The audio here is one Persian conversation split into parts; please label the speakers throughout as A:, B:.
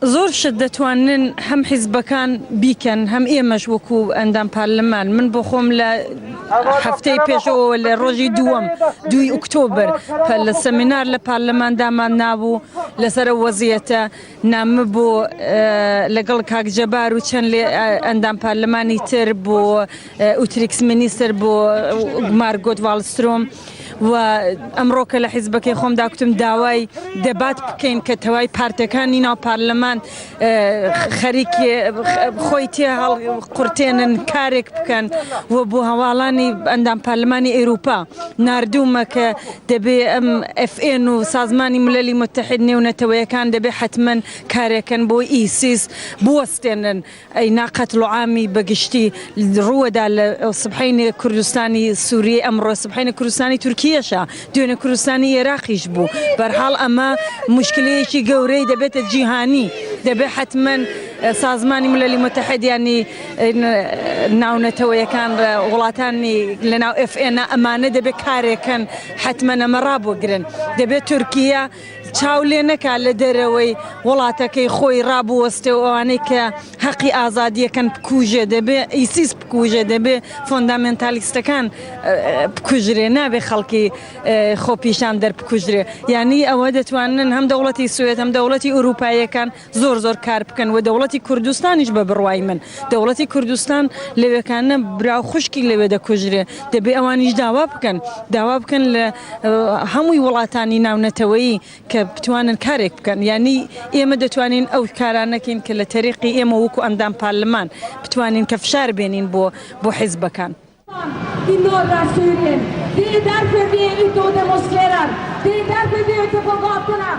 A: زور شدتوانن هم حزب كان بيكن هم مشوكو عندهم برلمان من بخوم ل هفتي بيشو الروجي دوي أكتوبر فالسمينار لبرلمان داما نابو لسر وزيته نامبو لقل كاك جبار وشان لي عندهم برلماني تربو أوتريكس مينيستر بو مارغوت والستروم وأمريكا لحزبك يخوم داكتم داوي دبات بكين كتواي بارتكاني نا برلمان خريك خويتي قرتين كارك بكن وبو هوالاني عندهم برلماني أوروبا ناردومك دبي اف ان وسازماني مللي متحدني ونتوي كان دبي حتما كاركن بو ايسيس بوستن اي ناقة عامي بقشتي الرودا الصبحين كردستاني سوري امر الصبحين كردستاني تركيا شا دون كردستاني عراقي جبو برحال اما مشكله شي قوري دبيت الجهاني دبي حتما سازماني مللي متحد يعني ناونتوي كان ولاتاني لنا اف ان امانه دبي كاري كان حتما مرابو قرن دبي تركيا تشاولينك على دروي ولاتك خوي رابو وستوانيك حقي ازاديه كان بكوجه دبي ايسيس بكوجه دبي فوندامنتاليست كان بكوجري نابي خلقي خو بيشان در بكوجري يعني اودت وان هم دولتي السويد هم دولتي اوروبيه كان زور كارب كان ودولتي كردستان يجب برواي من دولتي كردستان اللي كان براو خشكي اللي بدا كوجري دبي اوانيش داواب كان هموي ولاتاني ناونتوي بتوانن كارك كان يعني إما دتوانين أو كارانكين كل طريقي إما وكو أندام برلمان بتوانين كفشار بينين بو حزب كان.
B: I norra Syrien. Det är därför vi är ute och demonstrerar. Det är därför vi är ute på gatorna.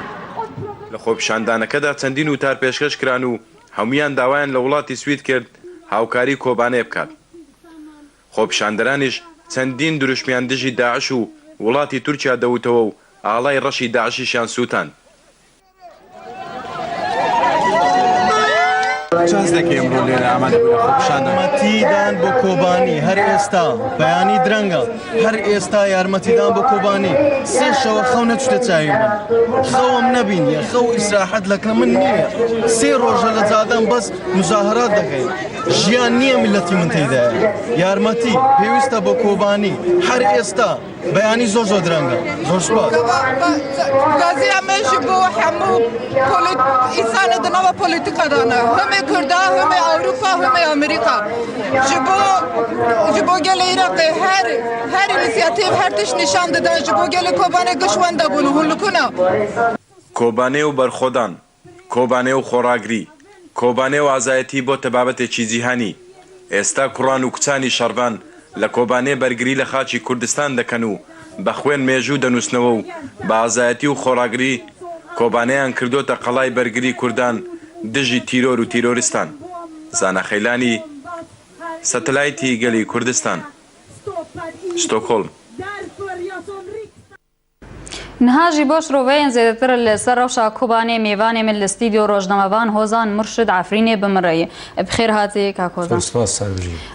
C: لخوب شاندانەکەدا چەندین وتار پێشکەش کران و هەمویان داوایان لە وڵاتی سوید کرد هاوکاری کۆبانێ بکات. خۆ پیشاندەرانیش چەندین دروشمیان دژی داعش و وڵاتی تورکیا دەوتەوە و ئاڵای ڕەشی داعشیشیان سووتان.
D: چازدەکە ئەمڕۆ لێرە ئامادە بووە یارمەتیدان بۆ کۆبانی هەر ئێستا بەیانی درەنگە هەر ئێستا یارمەتیدان بۆ کۆبانی سێ شەوە خەو نەچتە چاوی من خەوم نەبینیە خەو ئیسراحەت لەکە من نییە سێ ڕۆژە لە جادان بەس مزاهرات دەکەین ژیان نییە میلەتی من تێدایە یارمەتی پێویستە بۆ کۆبانی هەر ئێستا بەیانی زۆر درەنگە زۆر سوپاس
E: گازی ئەمەژی بۆ هەموو ئینسانە دنەوە پۆلیتیکەدانە هەمێ کوردا هەمێ ئەوروپا هەمێ ئەمریکا ji bo gelê Iraqê her inisiyativ her tişt nîşan dida ji bo gelê Kobanê gişwenda bûn û hûn li ku ne
C: کۆبانێ و بەرخۆدان کۆبانێ و خۆراگری کۆبانێ و ئازایەتی بۆ تەبابەتێکی جیهانی ئێستا کوڕان و کچانی شەڕبان لە کۆبانێ بەرگری لە خاچی کوردستان دەکەن و بە خوێن مێژوو دەنووسنەوە و بە ئازایەتی و خۆراگری کۆبانەیان کردۆتە قەڵای بەرگری کوردان دژی تیرۆر و تیرۆریستان زانەخەیلانی سەتەلایتی گەلی کوردستان ستۆکهۆلم
F: نهاجی باش روین زیادتر لسر روشا کوبانی میوانی من الاستودیو روزنامه‌وان هوزان مرشد عفرینی بمرایی بخیر هاتی کاکوزان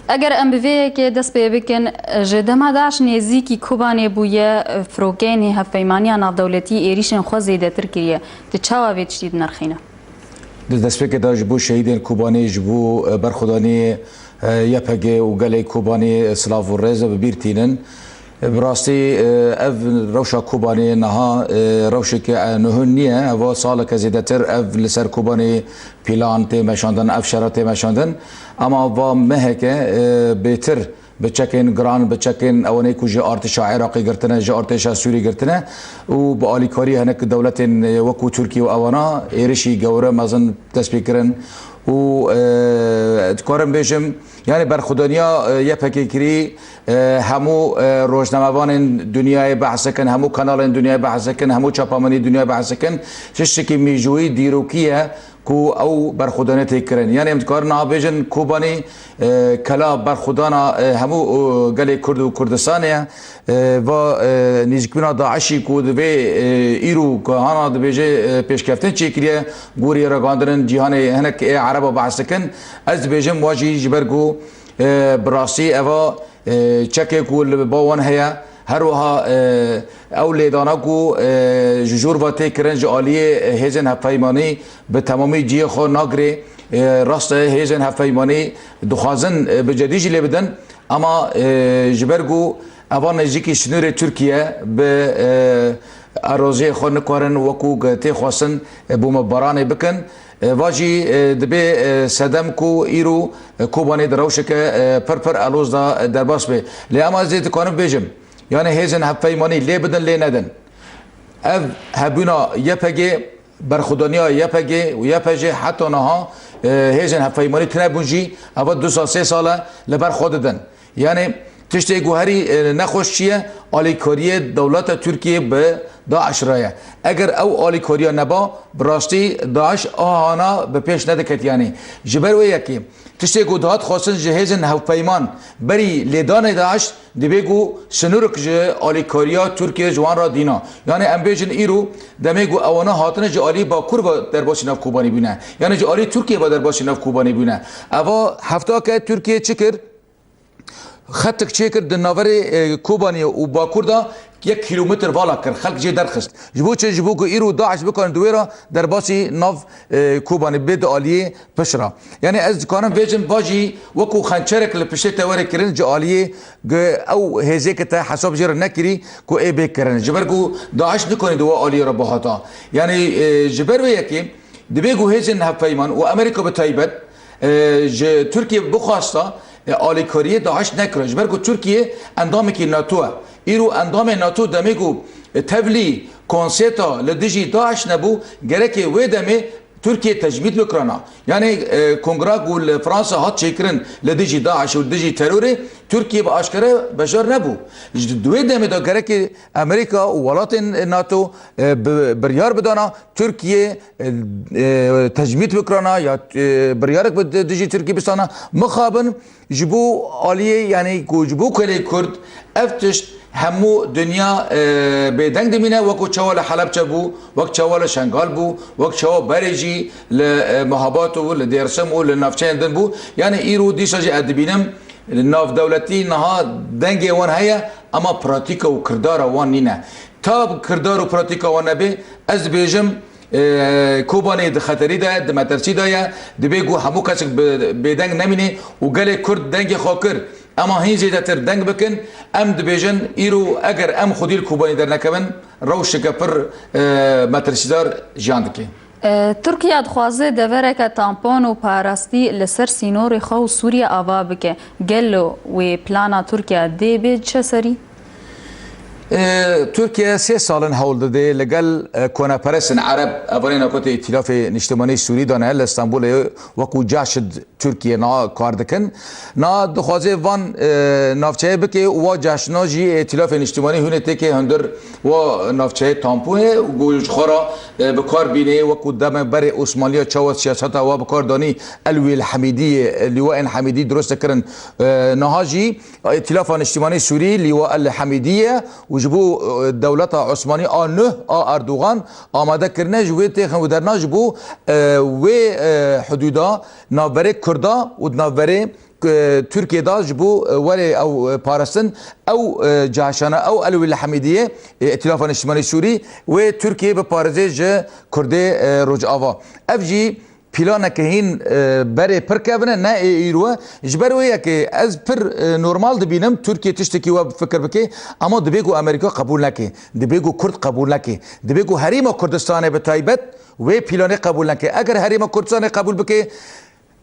F: اگر ام بی که دست به بکن جدما داش نزیکی کوبانی بویه فروگینی هفیمانی ناف دولتی ایریشن خو زیادتر کریه تچاوا ویچید نرخینه
G: دست به که داش بو شهیدین کوبانی جبو برخودانی یپگه و گلی کوبانی سلاو و رز ببیرتینن براستی اف روشا کوبانی نها روشی که نهونیه و سال که زیادتر اف لسر کوبانی پیلان تیمشاندن اف شرط تیمشاندن اما و مهکه بهتر بچکن گران بچکن اوانی کو جه ارتش عراقی گرتنه جه ارتش سوری گرتنه و با آلیکاری هنک دولت وکو ترکی و اوانا ایرشی گوره مازن تسبیکرن و ادکارم بیشم یعنی برخودانیا یه پکیکری همو روزنامه‌وان دنیای بحث کن همو کانال دنیای بحث کن همو چاپامانی دنیای بحث کن چشی که میجوی دیروکیه کو او برخودانه تکرن یعنی امتکار نابجن کوبانی کلا برخودانا همو گلی کرد و کردستانه و نزدیکینا داعشی کو دو ایرو که هانا دو بیجه پیشکفتن چیکریه گوری رگاندرن جهان هنک عرب بحث کن از بیجم واجی جبرگو براسی اوا چکه کول باون هیا هر وها او لیدانا کو جور و تکرن جالیه هیزن هفایمانی به تمامی جیه خو ناگری راست هیزن هفایمانی دخوازن به جدیج لی بدن اما جبرگو اوان نزدیکی شنور ترکیه به اراضی خو نکارن وکو تی خواستن بومباران بکن واجی دبی صدم کو ایرو کوبانی دروشک پر الوز دا درباس به لی اما زیت کانم بیجم یعنی هیزن هفایمانی لی بدن لی ندن اف هبونا یپگی برخودانیا یپگی و یپجی حتی نها هیزن هفایمانی تنبونجی اول 2-3 ساله لبر خوددن یعنی تشتی گوهری نخوش چیه آلیکاری دولت ترکیه به داعش رایه اگر او آلیکاریا نبا براستی داعش آهانا به پیش ندکت یعنی جبر و یکی تشتی گو دهات خواستن جهیزن هفایمان بری لیدان داعش دبیگو سنورک جه آلیکاریا ترکیه جوان را دینا یعنی امبیجن ایرو دمیگو اوانا هاتن جه آلی با کور با در باسی نف کوبانی بینه یعنی جه آلی ترکیه با در باسی نف کوبانی بینه اوا هفته که ترکیه چکر خطک چیکر دناور کوبانی و باکور دا 1 کیلومتر والا کر خلق جی درخست جبو چه جبو کو ایرو داعش بکن دویرا در باسی ناف کوبانی بید آلیه پشرا یعنی از کانم ویجن باجی وکو خنچرک لپشه تاوره کرن جو آلیه او هزه که تا حساب جیر نکری کو ای بی کرن جبر کو داعش نکنی دو آلیه را بحاتا یعنی جبر وی یکی دبیگو هزن هفایمان و امریکا بتایبت ترکیه بخواستا آلیکاری داعش نکرد برگو ترکیه اندامی که ناتوه ایرو اندام ناتو دمیگو تبلی کنسیتا لدیجی داعش نبو گرکه و دمی ترکیه تجمید بکرانا یعنی کنگره گول فرانسا هات چیکرن لدیجی داعش و لدیجی تروری ترکیه با اشکره بشار نبو دوی دمی دا گرکه امریکا و ولات ناتو بریار بدانا ترکیه تجمید بکرانا یا بریارک بدیجی ترکیه بستانا مخابن جبو آلیه یعنی جبو کلی کرد افتشت همو دنیا بدنگ دمینه وکو چوال حلب چبو وک چوال شنگال بو وک چوال بریجی لمحابات و لدیرسم و لنافچه دن بو یعنی ایرو دیسا جی ادبینم ناف دولتی نها دنگ وان هيا اما پراتیکا و کردار وان نینه تا کردار و پراتیکا وان نبی از بیجم کوبانی د خطری ده د مترسی ده د بیگو همو کس بدنگ نمینه و گله کرد دنگ خاکر اما هین زیده تر دنگ بکن ام دبیجن ایرو اگر ام خودیل کوبانی در نکبن روشک پر مترسیدار جاندکی
F: ترکیه دخوازه دورک تامپون و پاراستی لسر سینور خو سوریه آوا بکه گلو و پلانا ترکیه دی بید چه سری؟
G: ترکیه 3 سالن هول داده لگل کونه پرسن عرب اولین اکوت ائتلاف نشتمانی سوری دانه لستانبول وکو جاشد ترکیه نا کار دکن نا دخوازه وان نافچه بکه و جاشنا جی ائتلاف نشتمانی هونه تکه هندر و نافچه تامپونه گوش خورا بکار بینه وکو دم بر عثمانیا چاوت سیاست و بکار دانی الوی الحمیدی لیواء حمیدی درست کرن نهاجی ائتلاف نشتمانی سوری لیواء الحمیدیه وجبو دولت عثمانی آنه اردوغان آماده کرنه جوی تخن و در نجبو و حدودا نابره کردا و نابره ترکیه دا جبو ولی او پارستن او جاشانه او الوی الحمیدیه ائتلاف نشتمانی سوری و ترکیه به پارزه جه کرده رجعاوا افجی پیلانه که هین بره پر کبنه نه ایروه جبرویه که از پر نورمال دبینم ترکیه تشتکی و فکر بکی اما دبیگو امریکا قبول نکی دبیگو کرد قبول نکی دبیگو حریم کردستان به تایبت و پیلانه قبول نکی اگر حریم کردستان قبول بکی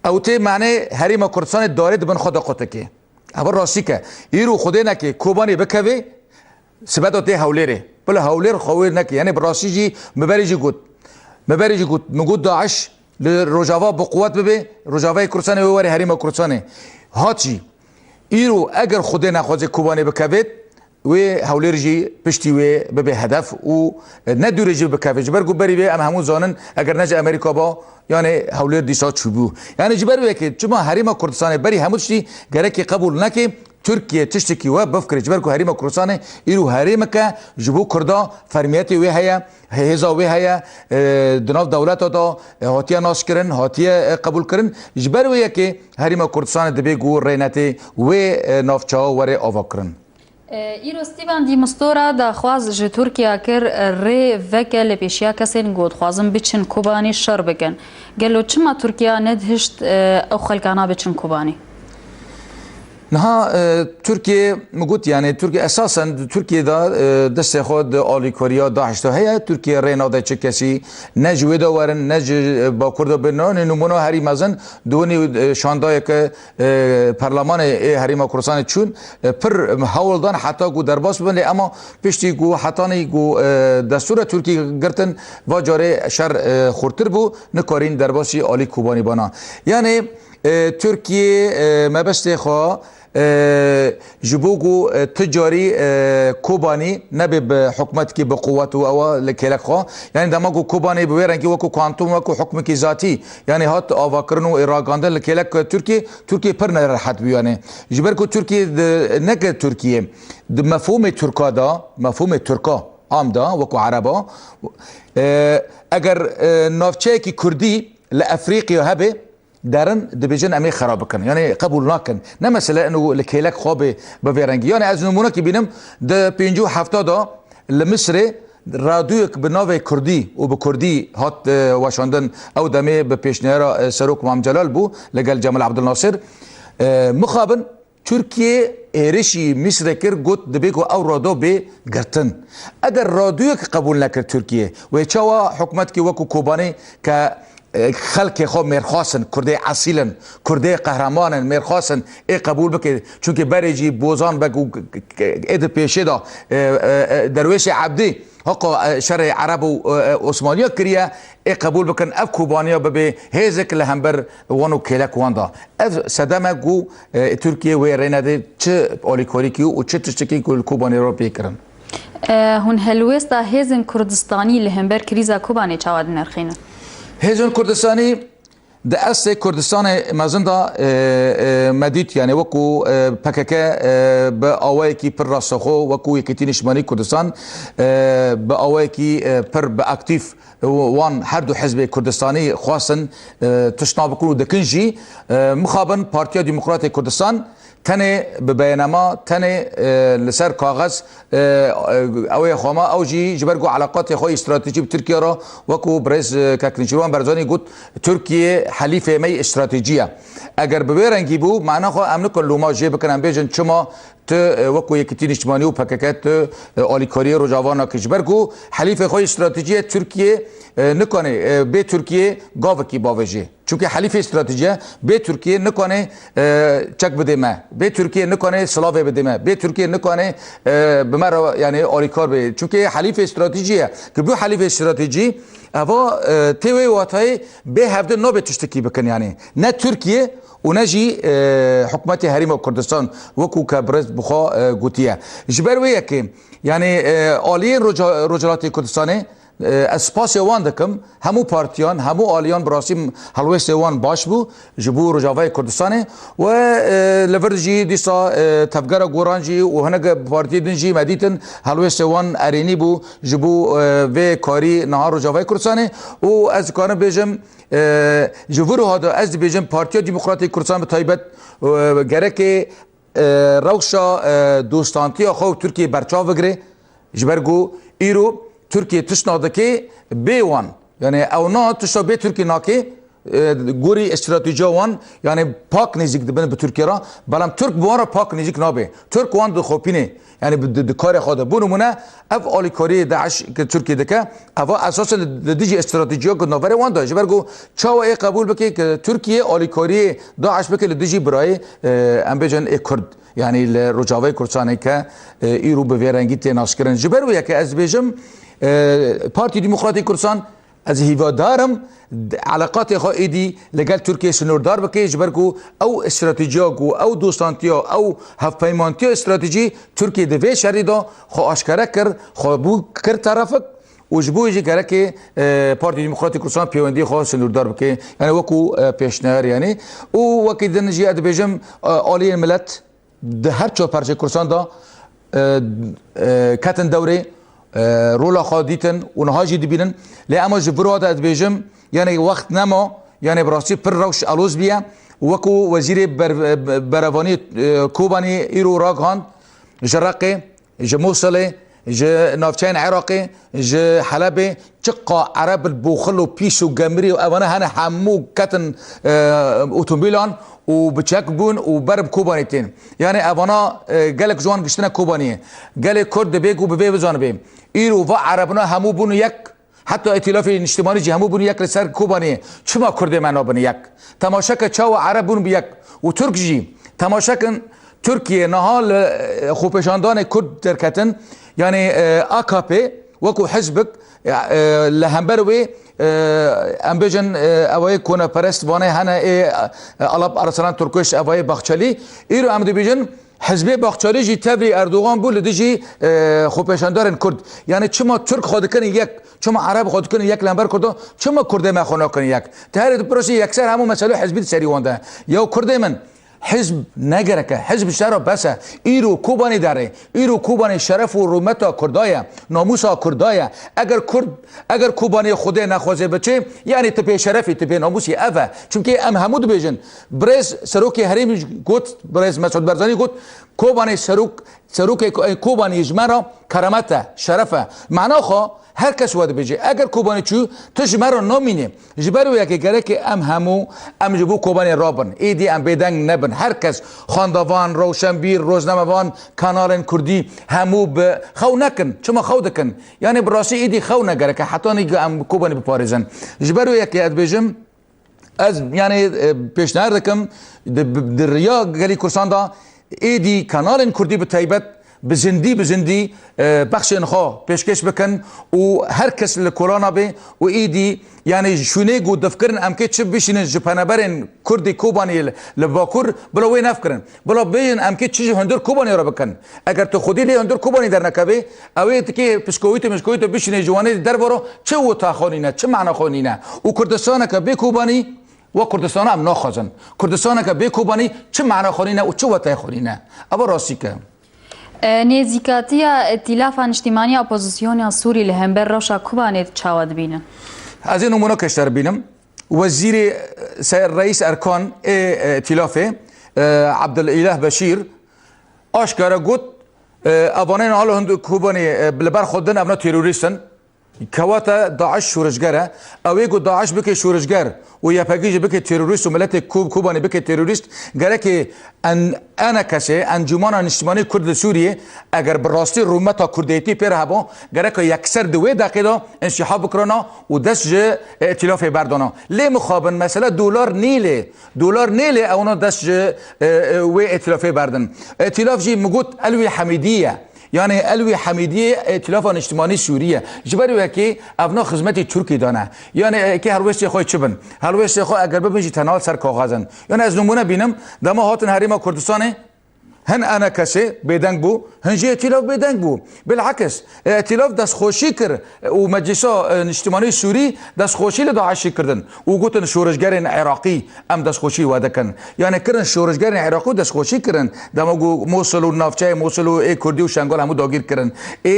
G: او تی معنی حریم کردستان داره دبن خدا قطکی اول راستی که ایرو خوده نکی کوبانی بکوی سبت تی هولره بله هولر خویر نکی یعنی براسی جی مبریجی گود مگود داعش لروجاوا بقوت ببه روجاوای کردستان و وری حریم کردستان هاچی ایرو اگر خود نخوازه کوبانی بکوید و هولر جی پشتی و ببه هدف و ندوره جی بکوید جبر گو بری به ام همون زانن اگر نجا امریکا با یعنی هولر دیسا چوبو یعنی جبر وی که چما حریم کردستان بری همون چی گرکی قبول نکی ترکیه تشتکی و بفکر جبر کو حریم کردستان ایرو حریم که جبو کردا فرمیتی وی هيا هزا وی هيا دناف دولت دا هاتیه ناس کرن هاتیه قبول کرن جبر وی که حریم کردستان دبی گو رینتی و نافچا وره آوا کرن
F: ایرو ستیوان دی مستورا دا خواز ج ترکیه کر ری وکل پیشیا کسین گود خوازم بچن کوبانی شر بکن گلو چما ترکیه ندهشت او خلکانا بچن کوبانی
G: نها تركيا مقول يعني تركيا اساسا تركيا دا دست خود آلی کوریا داعش هي تركيا رينا دا چكسي نجوي دا ورن نج با كرد بنان نمونه هري مزن دوني شانداي ك برلمان هريما كردستان چون پر حول دان حتى گو درباس بن اما پشتي گو حتاني گو دستور تركيا گرتن و جاره شر خورتر بو نکارين درباسي آلی کوباني بانا يعني تركيا ما بس خو جبوگو تجاری کوبانی نبی به حکمت کی به قوت و او لکلک خو یعنی دماغو کوبانی بویرن کی وکو کوانتوم وکو حکم کی ذاتی یعنی هات آواکرن و اراگاندن لکلک ترکیه پر نراحت بیانه جبر کو ترکیه نک ترکیه مفهوم ترکا دا مفهوم ترکا عام دا وکو عربا اگر نافچه کی کردی لافریقیا هبه دارن دبيجن امي خراب كن يعني قبول ناكن نمثلا انه لكيلك خوبه بفيرنجي يعني از نمونه كي بينم د 50 دا لمصر راديوك بنوي كردي وبكردي هات واشندن او دمي ببيشنيرا سروك مام جلال بو لقال جمال عبد الناصر مخابن تركيا رشي مصر كر قد دبيكو او رادو بي قرتن اگر راديوك قبول نكر تركيا ويتشاوا حكومتك وكو كوباني ك خلق خو مرخواستن کرده اصیلن کرده قهرمانن مرخواستن ای قبول بکه چون که برجی بوزان بگو اید پیشه دا درویش عبدی حق شرع عرب و عثمانیا کریه ای قبول بکن اف کوبانیا ببه هیزک لهمبر وانو کلک واندا اف صدمه گو ترکیه و رینده چه آلیکاری کیو و چه تشتکی کوبانی رو بیکرن
F: هون هلوستا هیزن کردستانی لهمبر کریزا کوبانی چاواد نرخینه
G: هیزن کردستانی ده اصل کردستان مازنده مدید یعنی وکو پککه به آوایی کی پر راسخو وکو یکیتی نشمانی کردستان به آوایی کی پر به اکتیف وان هر دو حزب کردستانی خواستن تشناب کنو دکنجی مخابن پارتیا دموکرات کردستان تنه به بیانما تنه لسر کاغذ اوی خواما او جی جبرگو علاقات خوی استراتژی به ترکیه را وکو برئیس کاکلینچروان برزانی گفت ترکیه حلیف می استراتژیه اگر ببرنگی بو معنا خو امن کلو ما جه بکنن بیجن چما تو وکو یکیتی نشمانی و پککت آلیکاری رجاوانا کشبرگو حلیف خوی استراتژی ترکیه نکنه به ترکیه گاو کی باوجه چونکه حلیف استراتژی به ترکیه نکنه چک بده ما به ترکیه نکنه سلاوه بده ما به ترکیه نکنه بمر یعنی آلیکار به چونکه حلیف استراتژیه که بو حلیف استراتژی اوا تیوی واتای به هفته نو به تشتکی بکن یعنی نه ترکیه و نجی حکومت حریم کردستان وکو کبرز بخوا گوتیه جبر ویه که یعنی آلی رجالات کردستانه اسپاس وان دکم همو پارتیان همو آلیان براسی حلوه وان باش بو جبو رجاوه کردستانه و لورجی دیسا تفگر گورانجی و هنگ پارتی دنجی مدیتن حلوه وان ارینی بو جبو و کاری نهار رجاوه کردستانه و از کارم بیجم جبو هادا از بیجم پارتیا دموکراتی کردستان به تایبت گره روشا دوستانتی خو ترکیه برچاو بگره جبرگو ایرو ترکیه تشناده که بیوان یعنی او نا تشتا به ترکیه ناکه گوری استراتژی وان یعنی پاک نزدیک دبن به ترکیه را بلام ترک بوارا پاک نزدیک نابه ترک وان دو خوپینه یعنی د کار خود بونمونه اف آلیکاری داعش که ترکیه دکه اوا اساسا دیجی استراتژی که نوور وان داش برگو چاو ای قبول بکی که ترکیه آلیکاری داعش بکی دیجی برای امبیجن کرد یعنی رجاوه کردستان که ایرو به ویرنگی تناس کردن جبر و یک از بیجم پارتی دموکراتی کردستان از هیوادارم علاقات خواهیدی لگل ترکیه سنوردار بکی جبرگو او استراتژیا گو او دوستانتیا او هفپیمانتیا استراتژی ترکیه دوی شری دا خواه آشکره کرد خواه بو کرد طرفک و جبو ایجی کرد که پارتی دموکراتی کردستان پیوندی خواه سنوردار بکی یعنی وکو پیشنهار یعنی و وکی دنجی اد بیجم آلی ملت ده هر چو پرچه کردستان دا کتن دوره رولا خادیتن اونها جدی بینن لی اما جبرو هذا بیجم یعنی وقت نما یعنی براستی پر روش الوز بیا وکو وزیر بروانی کوبانی ایرو راگان جرقي ج موصلي ج نافچين عراقي ج حلبي تقا عرب البوخلو بيشو جامري وانا هنا حمو كتن اوتومبيلان وبتشاك بون وبرب كوبانيتين يعني ابانا قالك جوان قشتنا كوبانيه قال كرد بيجو ببي بزان بي ايرو و عربنا همو بون يك حتى ائتلاف اجتماعي جي همو بون يك لسر كوبانيه شما كرد معنا بن يك تماشاك تشاو عرب بون بيك و ترك جي تماشاك تركيا نهال خوپشاندان كرد دركتن يعني AKP وكو حزبك لهمبروي امبيجن اوای کونه پرست وانه هنه الاب ارسلان ترکش اوای باخچالی ایرو امدی بیجن حزب باخچالی جی تبری اردوغان بول دیجی خوپشاندارن کرد یعنی چما ترک خود کنی یک چما عرب خود کنی یک لمبر کردو چما کرد ما خونه کنی یک تهر پروسی یکسر همو مسئله حزبی سری وانده یا کرد من حزب نگرکه حزب شرف بس ایرو کوبانی داره ایرو کوبانی شرف و رومتا کردایا ناموسا کردایا اگر کوبانی خوده نخوازه بچه یعنی تپه شرفی تپه ناموسی اوه چونکه ام حمود بیجن برز سروک حریم گوت برز مسعود برزانی گوت کوبانی سروک کوبانی جمرا کرامت شرفه معنا خو هر کس واد بيجي اگر کوبانی چو تش مرا نامینه جبرو یکی گره که ام همو ام جبو کوبانی رابن ایدی ام بدنگ نبن هر کس خاندوان روشنبیر روزنامه‌وان کانال کردی همو به خو نکن چما خو دکن یعنی براسی ایدی خو نگره که حتی نگه ام کوبانی بپارزن جبرو یکی اد بیجم از یعنی پیشنهاد دکم در ریا گلی کورسان دا ایدی کانال کردی به تایبت بزندی بخش انخوا پیشکش بکن و هر کس لکورانا به و ایدی یعنی شونه گو دفکرن امکه چه بشینن جپانبرن کردی کوبانی لباکور بلا وی نفکرن بلا بیشن امکه چه هندر کوبانی را بکن اگر تو خودی لی هندر کوبانی در نکبه اوی که پسکویت بشینه جوانه در برو چه و تا خونینه چه معنا خونینه و کردستان که به کوبانی و کردستان هم ناخوازن کردستان که به کوبانی چه معنا خونینه و چه و تا خونینه اما راستی که
F: نزیکاتیا ائتلاف اجتماعی اپوزیسیون سوری لهمبر روشا کوبانیت چاود بینن
G: از این نمونه کشتر بینم وزیر رئیس ارکان ائتلافه عبدالاله بشیر آشکارا گفت افغانان حال هند کوبانی لبر خودن ابنا تروریستن كواتا داعش شورشگره اوی گو داعش بکه شورشگر و یا پاگیج بکه تروریست و ملت کوبانی بکه تروریست گره که انا کسی انجمن اجتماعی کرد سوریه اگر براستی رومتا کردیتی پر هبا گره که یکسر دوی دقیقه انسحاب بکرنا و دست جه ائتلاف بردانا لی مخابن مثلا دلار نیله اونا دست جه و ائتلاف بردن ائتلاف جی مگوت الوی حمیدیه یعنی الوی حمیدیه ائتلاف اجتماعی سوریه جبرو که افنا خدمت ترکی دانه یعنی که هر وشت خو چبن هر وشت خو اگر ببینی تنال سر کاغذن یعنی از نمونه بینم دما هاتن حریم کردستان هن انا کسی بدنگ بو هنجی ائتلاف بدنگ بو بالعکس ائتلاف دست خوشی کرد و مجلس اجتماعی سوری دست خوشی لداعش کردن و گفتن شورشگران عراقی ام دست خوشی وعده کن یعنی کردن شورشگران عراقی دست خوشی کردن دما گو موصل و نافچه موصل و کردی و شنگال همو داگیر کردن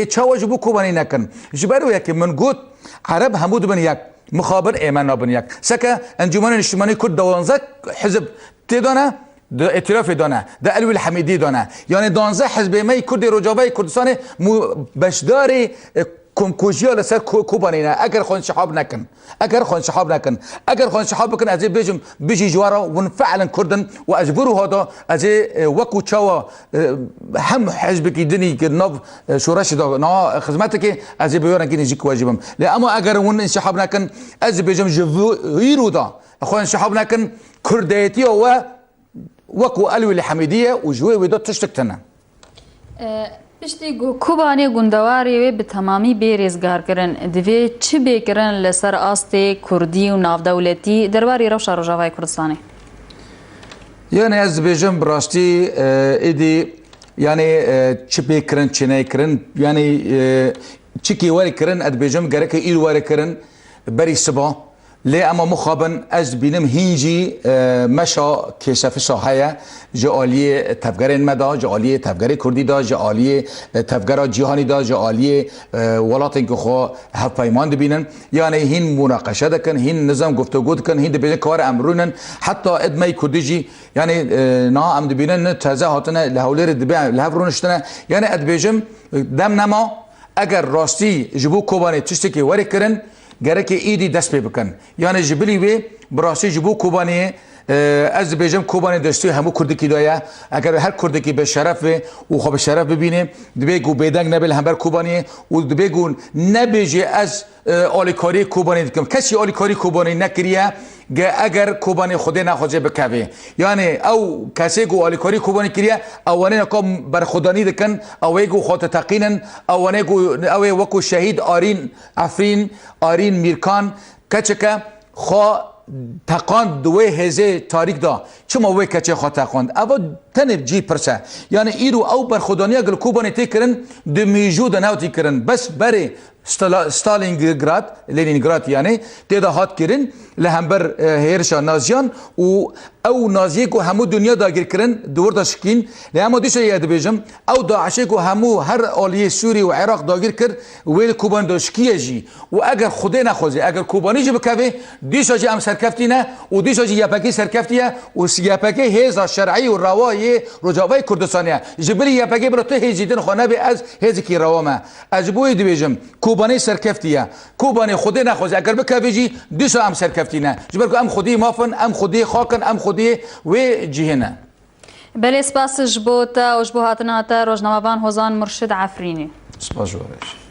G: چه واجبو کوبانی نکن جبرو یک من گفت عرب همو بن یک مخابر ایمان بن یک سکه انجمن اجتماعی کرد 12 حزب تدانه ائتلاف دانه ده الوی الحمیدی دانه یعنی 12 حزب می کرد رجابای کردستان بشدار کنکوژیا لسر کوبانی نه اگر خون شحاب نکن اگر خون شحاب بکن از بیجم بیجی جوارا ون فعلا کردن و اجبرو هذا از وکو چوا هم حزب کی دنی که نو شورش دا نا خدمتك از بیارن کی نجیک واجبم اما اگر ون شحاب نکن از بیجم جویرو دا خون شحاب نکن کردیتی و وكو الوي الحميديه وجوي ودو تشتكتنا
F: پشتی کوبانی گوندواری به تمامی بیرزگار کردن دوی چی بکردن لسر آست کردی و نافدولتی درباره روشا روجاوای کردستانی
G: یعنی از بیجم براستی ایدی یعنی چی بکردن چی نکردن یعنی چی کی واری کردن اد بیجم گره که ایل واری کردن بری سبا لي اما مخابن از بینم هینجی مشا کشف صحایه جالی تفگرین مدا جالی تفگر کردی دا جالی تفگر جهانی دا جالی ولات که خو هف پیمان بینن یعنی هین مناقشه دکن هین نظام گفتگو دکن هین دبیجه کار امرونن حتی ادمای کردیجی یعنی نا ام دبینن تازه هاتنه لهولر دبی لهورونشتنه یعنی ادبیجم دم نما اگر راستی جبو کوبانی تشتی که وری کرن گره که ایدی دست پی بکن یعنی جبلی وی براستی جبو کوبانی از بیجم کوبانی دستوی همو کردکی دایا اگر هر کردکی به شرف و خوب شرف ببینه دبیگو بیدنگ نبیل هم بر کوبانی و دبیگو نبیجه از آلیکاری کوبانی دکم کسی آلیکاری کوبانی نکریه اگر کوبانی خود نخواهد بکوه یعنی او کسی گو آلیکاری کوبانی کریه اوانه نکام بر خودانی دکن اوه گو خود تقینن اوانه گو اوه وکو شهید آرین عفرین آرین میرکان کچکه خواه تقاند دوی هزه تاریک دا چما وی کچه خواه تقاند اما تنب جی پرسه یعنی ایرو او بر خودانی اگر کوبانی تی کرن دو میجو دا نو تی کرن بس بره ستالینگراد لینینگراد یعنی تیدا هات کرن لهمبر هیرشا نازیان و او نازیه که همو دنیا داگیر کرن دور دا شکین لهما دیشه یاد بیجم او داعشه که همو هر آلیه سوری و عراق داگیر کرد ویل کوبان دا شکیه جی و اگر خوده نخوزه اگر کوبانی جی بکوه دیشه جی ام سرکفتی نه و دیشه جی یپکی سرکفتیه و یپکی هیزا شرعی و روای رجاوای کردستانیه جبلی یپکی برا تو هیزیدن خانه بی از هیزی کی روامه اجبوی دی بیجم کوبانی سرکفتیه کوبانی خوده نخوزه اگر بکوه جی دیشه ام سرکفتی نه جبر که ام خودی مافن ام خودی خاکن ام خودی و جهنه
F: بله سپاس جبوتا و جبو هاتنا تا روزنامه‌وان هوزان مرشد عفرینی
G: سپاس جوارش